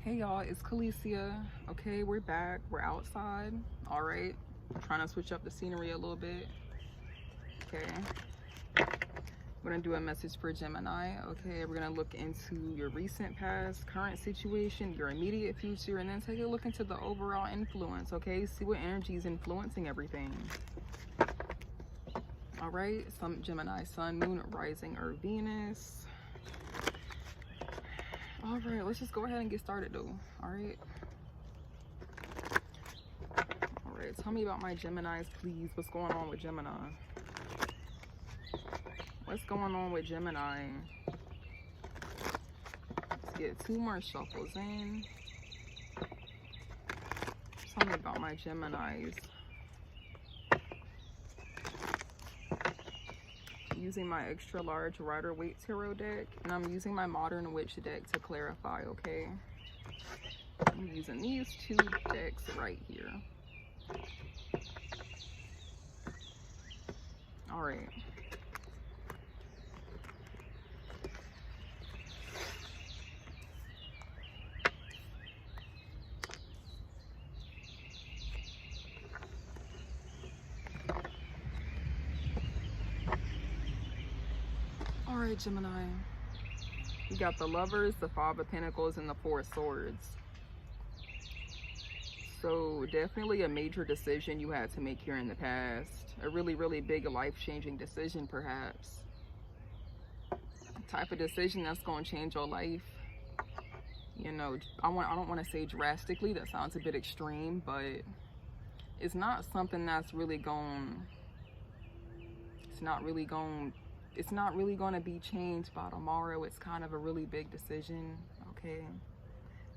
Hey y'all, it's Khalesia. Okay, we're back. We're outside. All right. Trying to switch up the scenery a little bit. Okay. We're gonna do a message for Gemini. Okay, we're gonna look into your recent past, current situation, your immediate future, and then take a look into the overall influence. Okay, see what energy is influencing everything. All right, some Gemini, Sun, Moon, Rising, or Venus. All right, let's just go ahead and get started though. All right. All right, tell me about my Geminis, please. What's going on with Gemini? What's going on with Gemini? Let's get 2 more shuffles in. Tell me about my Geminis. Using my extra large Rider Waite Tarot deck, and I'm using my Modern Witch deck to clarify, okay? I'm using these 2 decks right here. All right. All right, Gemini. We got the Lovers, the 5 of Pentacles, and the 4 of Swords. So definitely a major decision you had to make here in the past. A really, really big life-changing decision, perhaps. Type of decision that's going to change your life. You know, I don't want to say drastically. That sounds a bit extreme, but it's not something that's really going. It's not really going to be changed by tomorrow. It's kind of a really big decision. Okay.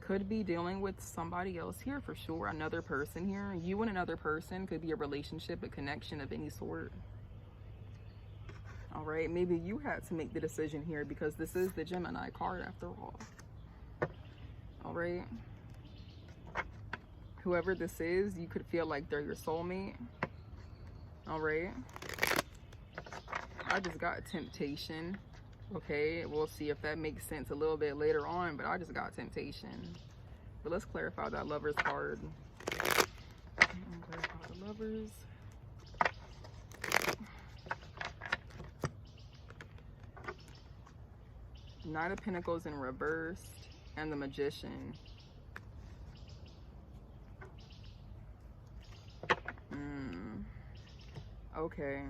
Could be dealing with somebody else here for sure. Another person here. You and another person. Could be a relationship, a connection of any sort. All right. Maybe you had to make the decision here because this is the Gemini card after all. All right. Whoever this is, you could feel like they're your soulmate. All right. I just got temptation. Okay, we'll see if that makes sense a little bit later on, but I just got temptation. But let's clarify that Lovers card. Clarify the Lovers. Knight of Pentacles in reverse and the Magician. Okay.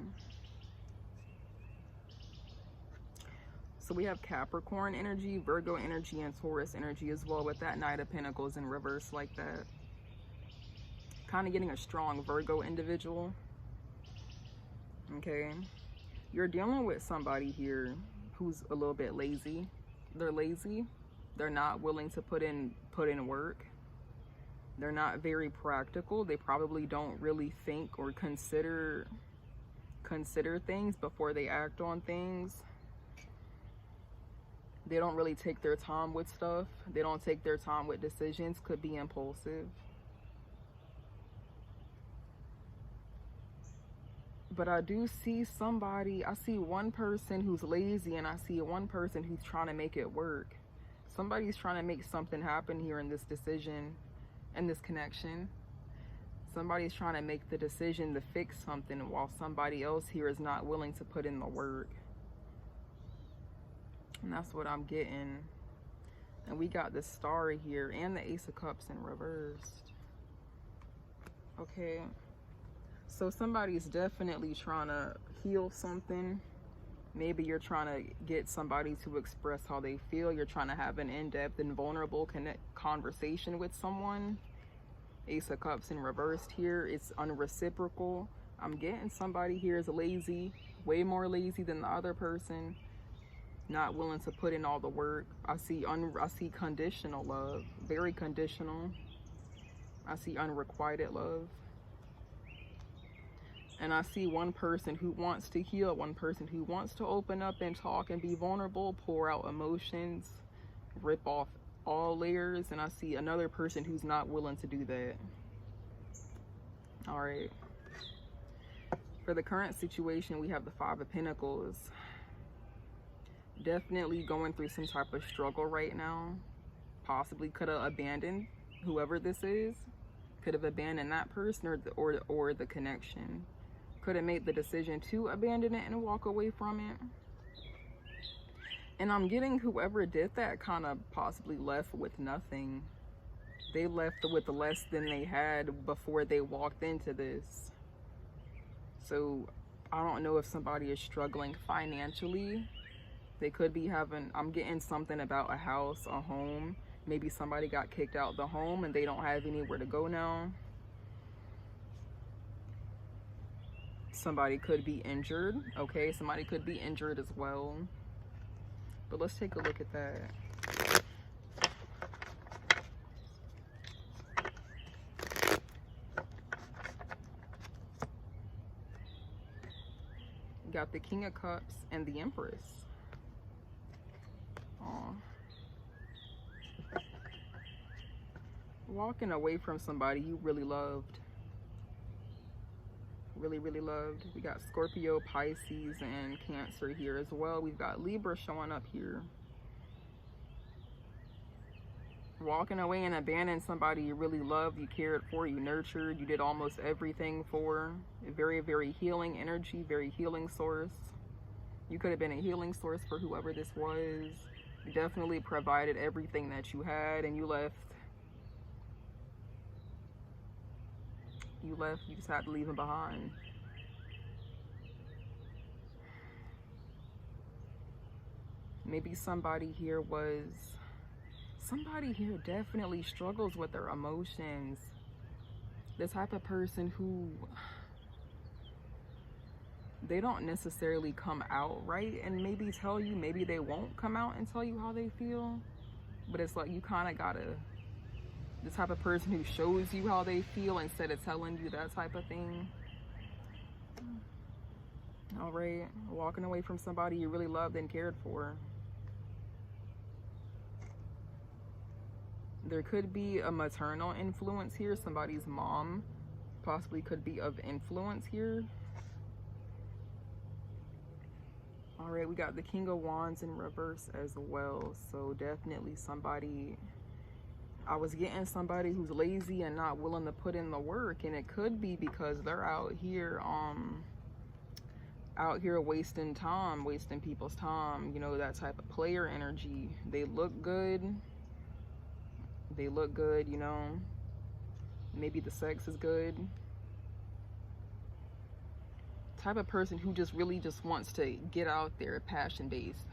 So we have Capricorn energy, Virgo energy, and Taurus energy as well with that Knight of Pentacles in reverse like that. Kind of getting a strong Virgo individual. Okay. You're dealing with somebody here who's a little bit lazy. They're lazy. They're not willing to put in work. They're not very practical. They probably don't really think or consider things before they act on things. They don't really take their time with stuff. They don't take their time with decisions. Could be impulsive. But I do see somebody, I see one person who's lazy and I see one person who's trying to make it work. Somebody's trying to make something happen here in this decision, in this connection. Somebody's trying to make the decision to fix something while somebody else here is not willing to put in the work. And that's what I'm getting. And we got the Star here and the Ace of Cups in reversed. Okay. So somebody's definitely trying to heal something. Maybe you're trying to get somebody to express how they feel. You're trying to have an in-depth and vulnerable conversation with someone. Ace of Cups in reversed here. It's unreciprocal. I'm getting somebody here is lazy, way more lazy than the other person. Not willing to put in all the work. I see conditional love, very conditional. I see unrequited love. And I see one person who wants to heal, one person who wants to open up and talk and be vulnerable, pour out emotions, rip off all layers. And I see another person who's not willing to do that. All right. For the current situation, we have the 5 of Pentacles. Definitely going through some type of struggle right now. possibly could have abandoned whoever this is, could have abandoned that person or the connection, could have made the decision to abandon it and walk away from it. And I'm getting whoever did that kind of possibly left with nothing. They left with less than they had before they walked into this. So I don't know if somebody is struggling financially. They could be having, I'm getting something about a house, a home. Maybe somebody got kicked out the home and they don't have anywhere to go now. Somebody could be injured, okay? Somebody could be injured as well. But let's take a look at that. You got the King of Cups and the Empress. Aww. Walking away from somebody you really loved. Really loved. We got Scorpio, Pisces, and Cancer here as well. We've got Libra showing up here. Walking away and abandoning somebody you really loved, you cared for, you nurtured, you did almost everything for. A very healing energy, very healing source. You could have been a healing source for whoever this was. You definitely provided everything that you had, and you left. You left, you just had to leave him behind. Maybe somebody here definitely struggles with their emotions. The type of person who, they don't necessarily come out right and maybe tell you, maybe they won't come out and tell you how they feel. But it's like you kind of gotta, the type of person who shows you how they feel instead of telling you, that type of thing. All right, walking away from somebody you really loved and cared for. There could be a maternal influence here. Somebody's mom possibly could be of influence here. All right, we got the King of Wands in reverse as well. So definitely somebody, I was getting somebody who's lazy and not willing to put in the work, and it could be because they're out here wasting time, wasting people's time, you know, that type of player energy. They look good, you know, maybe the sex is good. Type of person who just really just wants to get out there, passion-based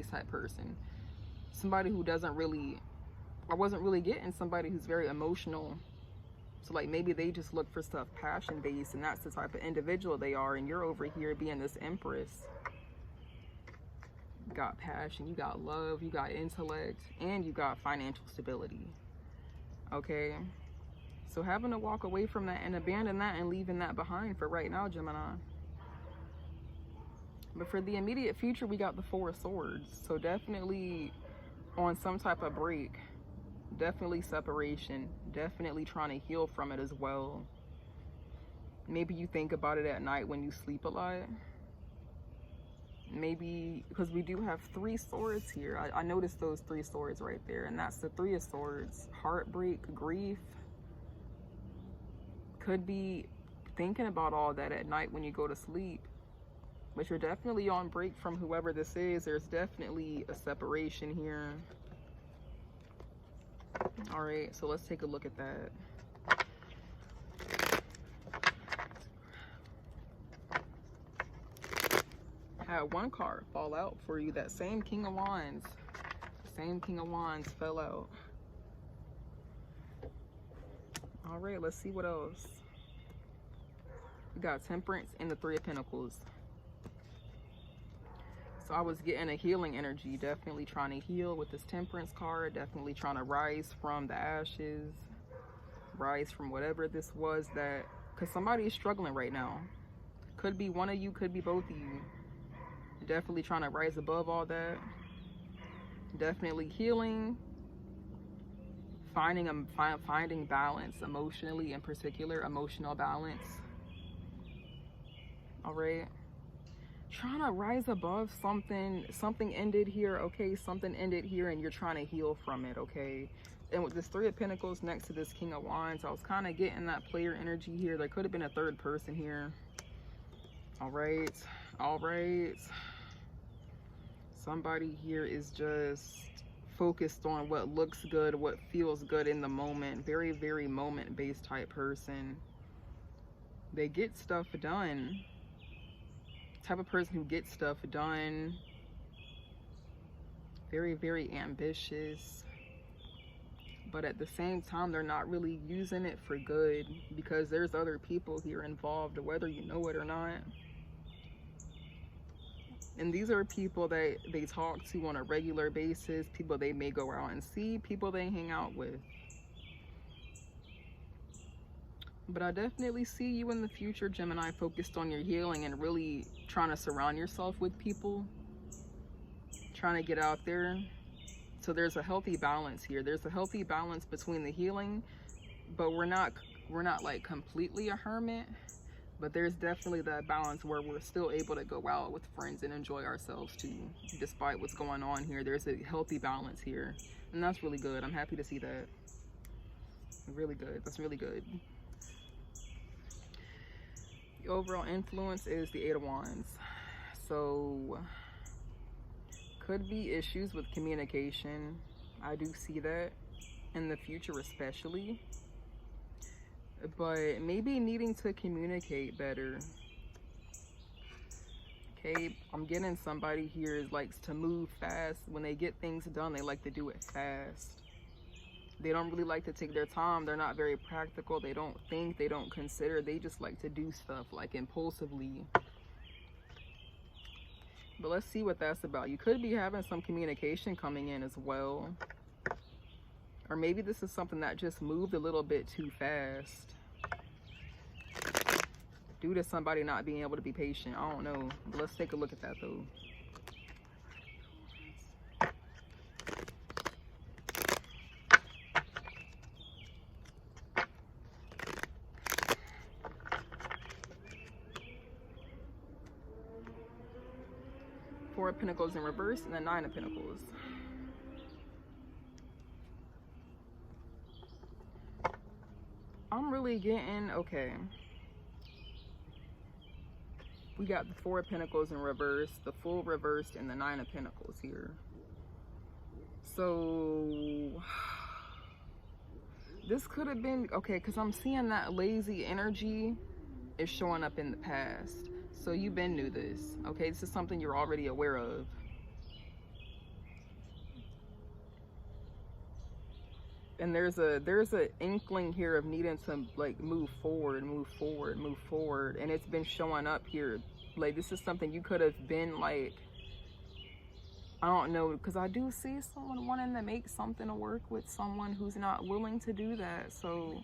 type person. Somebody who doesn't really, I wasn't really getting somebody who's very emotional. So like maybe they just look for stuff passion-based, and that's the type of individual they are, and you're over here being this Empress. You got passion, you got love, you got intellect, and you got financial stability. Okay? So having to walk away from that and abandon that and leaving that behind for right now, Gemini. But for the immediate future, we got the Four of Swords. So definitely on some type of break. Definitely separation. Definitely trying to heal from it as well. Maybe you think about it at night when you sleep a lot. Maybe, because we do have 3 swords here. I noticed those 3 swords right there. And that's the 3 of Swords. Heartbreak, grief. Could be thinking about all that at night when you go to sleep. But you're definitely on break from whoever this is. There's definitely a separation here. All right, so let's take a look at that. Had one card fall out for you. That same King of Wands. Same King of Wands fell out. All right, let's see what else. We got Temperance and the 3 of Pentacles. So I was getting a healing energy, definitely trying to heal with this Temperance card, definitely trying to rise from the ashes, rise from whatever this was that, because somebody is struggling right now. Could be one of you, could be both of you. Definitely trying to rise above all that. Definitely healing, finding balance emotionally, in particular, emotional balance. All right. trying to rise above something. Something ended here, okay? Something ended here and you're trying to heal from it, okay? And with this Three of Pentacles next to this King of Wands, I was kind of getting that player energy here. There could have been a third person here. All right. All right. Somebody here is just focused on what looks good, what feels good in the moment. Very, very moment-based type person. They get stuff done. Type of person who gets stuff done. Very, very ambitious. But at the same time, they're not really using it for good because there's other people here involved, whether you know it or not. And these are people that they talk to on a regular basis, people they may go out and see, people they hang out with. But I definitely see you in the future, Gemini, focused on your healing and really trying to surround yourself with people, trying to get out there. So there's a healthy balance here. There's a healthy balance between the healing, but we're not like completely a hermit, but there's definitely that balance where we're still able to go out with friends and enjoy ourselves too, despite what's going on here. There's a healthy balance here, and that's really good. I'm happy to see that. Really good. That's really good. The overall influence is the Eight of Wands. So could be issues with communication. I do see that in the future especially. But maybe needing to communicate better. Okay, I'm getting somebody here likes to move fast. When they get things done, they like to do it fast. They don't really like to take their time. They're not very practical. They don't think, they don't consider. They just like to do stuff like impulsively. But let's see what that's about. You could be having some communication coming in as well. Or maybe this is something that just moved a little bit too fast. Due to somebody not being able to be patient. I don't know. But let's take a look at that though. Four of Pentacles in reverse and the Nine of Pentacles. I'm really getting, okay. We got the Four of Pentacles in reverse, the Full reversed, and the Nine of Pentacles here. So this could have been, okay, because I'm seeing that lazy energy is showing up in the past. So you've been knew this, okay? This is something you're already aware of. And there's a inkling here of needing to like move forward. And it's been showing up here. Like this is something you could have been like, I don't know, because I do see someone wanting to make something to work with someone who's not willing to do that. So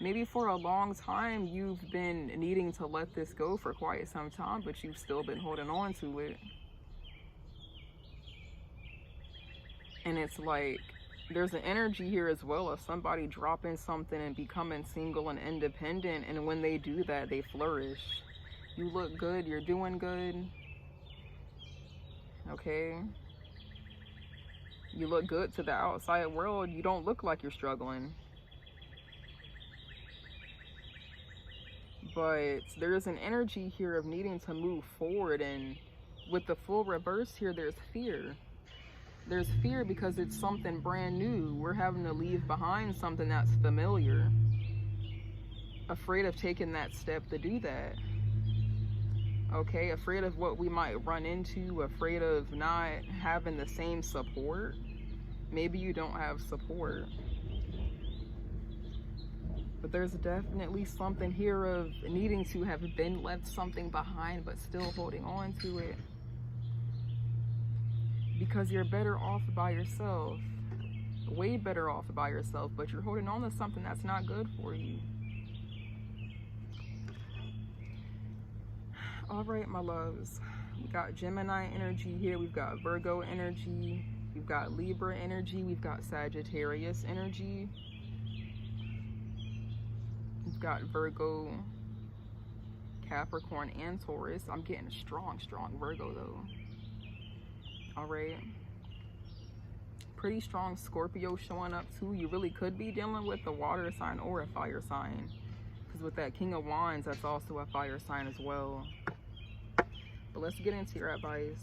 maybe for a long time you've been needing to let this go for quite some time, but you've still been holding on to it. And it's like there's an energy here as well of somebody dropping something and becoming single and independent, and when they do that, they flourish. You look good, you're doing good. Okay? You look good to the outside world. You don't look like you're struggling. But there's an energy here of needing to move forward, and with the Full reverse here, there's fear. There's fear because it's something brand new. We're having to leave behind something that's familiar. Afraid of taking that step to do that. Okay, afraid of what we might run into, afraid of not having the same support. Maybe you don't have support. But there's definitely something here of needing to have been left something behind, but still holding on to it. Because you're better off by yourself. Way better off by yourself, but you're holding on to something that's not good for you. All right, my loves. We got Gemini energy here. We've got Virgo energy. We've got Libra energy. We've got Sagittarius energy. We've got Virgo, Capricorn and Taurus. I'm getting a strong Virgo though. All right. Pretty strong Scorpio showing up too. You really could be dealing with a water sign or a fire sign, because with that King of Wands, that's also a fire sign as well. But let's get into your advice.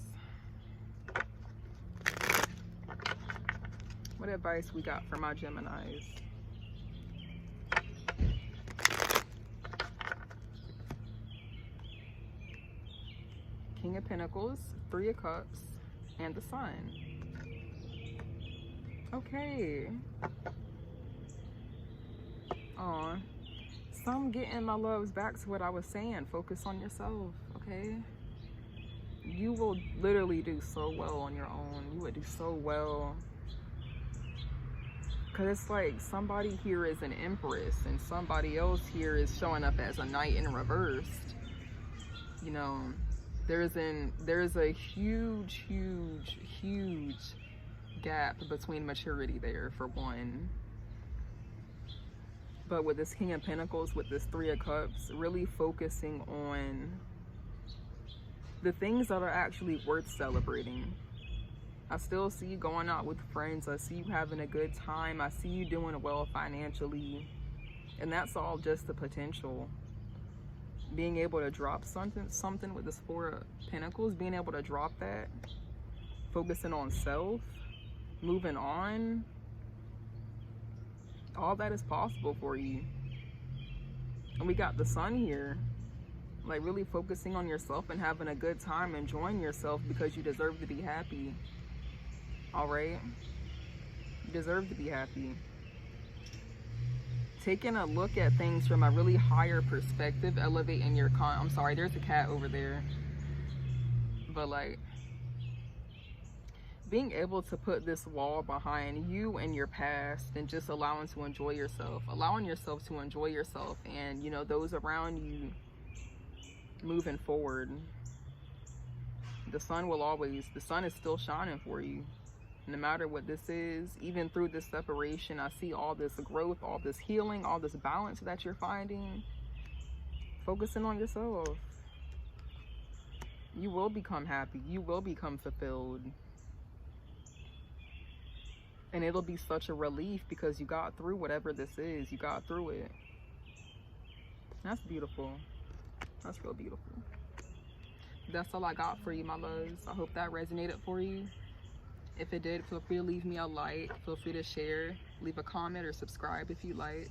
What advice we got for my Geminis? King of Pentacles, Three of Cups, and the Sun. Okay. Aw. So I'm getting my loves back to what I was saying. Focus on yourself, okay? You will literally do so well on your own. You would do so well. Because it's like somebody here is an Empress and somebody else here is showing up as a Knight in reversed. You know, there's a huge gap between maturity there, for one. But with this King of Pentacles, with this Three of Cups, really focusing on the things that are actually worth celebrating. I still see you going out with friends. I see you having a good time. I see you doing well financially. And that's all just the potential. Being able to drop something with this Four of Pentacles, being able to drop that, focusing on self, moving on, all that is possible for you. And we got the Sun here, like really focusing on yourself and having a good time, enjoying yourself, because you deserve to be happy. All right, you deserve to be happy. Taking a look at things from a really higher perspective, elevating your I'm sorry, there's a cat over there. But like, being able to put this wall behind you and your past, and just allowing to enjoy yourself, allowing yourself to enjoy yourself, and you know, those around you moving forward. The sun is still shining for you. No matter what this is, even through this separation, I see all this growth, all this healing, all this balance that you're finding. Focusing on yourself. You will become happy. You will become fulfilled. And it'll be such a relief because you got through whatever this is. You got through it. That's beautiful. That's real beautiful. That's all I got for you, my loves. I hope that resonated for you. If it did, feel free to leave me a like. Feel free to share. Leave a comment or subscribe if you like.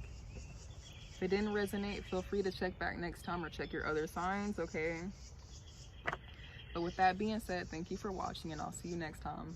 If it didn't resonate, feel free to check back next time or check your other signs, okay? But with that being said, thank you for watching, and I'll see you next time.